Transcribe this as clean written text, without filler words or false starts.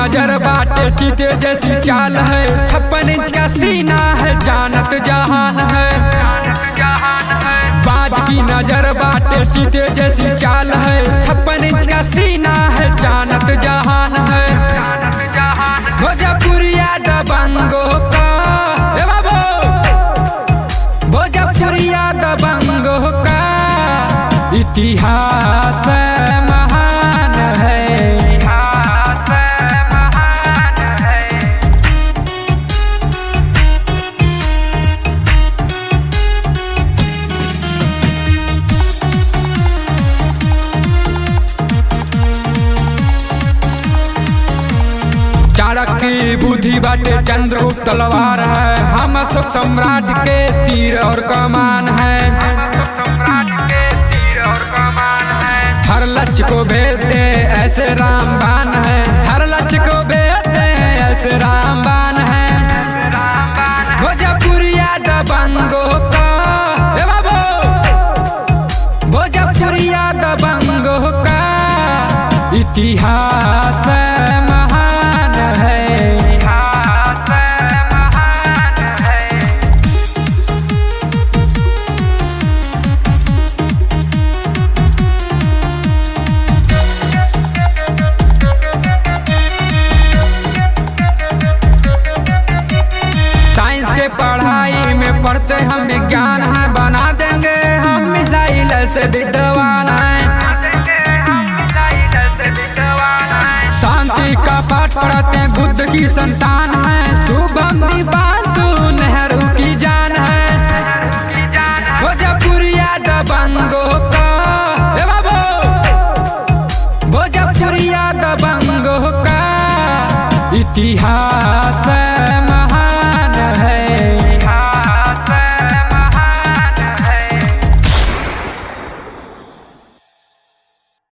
नजर बाटे चीते जैसी चाल है, 56 इंच का सीना है, जानत जहान है। बाज की नजर बाटे चीते जैसी चाल है, 56 इंच का सीना है, जानत जहान है। भोजपुरिया दबंगों का भोजपुरिया दबंगों का इतिहास महान है। चाणक्य की बुद्धि बाटे चंद्रगुप्त तलवार है, हम अशोक सम्राट के तीर और कमान है। हर लक्ष्य को भेदते ऐसे रामबाण है, हर लक्ष्य को भेदते ऐसे रामबाण है। भोजपुरिया दबंगों का भोजपुरिया दबंगों का इतिहास महान है। साइंस के पढ़ाई में पढ़ते हम विज्ञान है, बना देंगे हम मिसाइल से विद्वान है। शांति का पाठ पढ़ते बुद्ध की संतान है, शुभम दीवान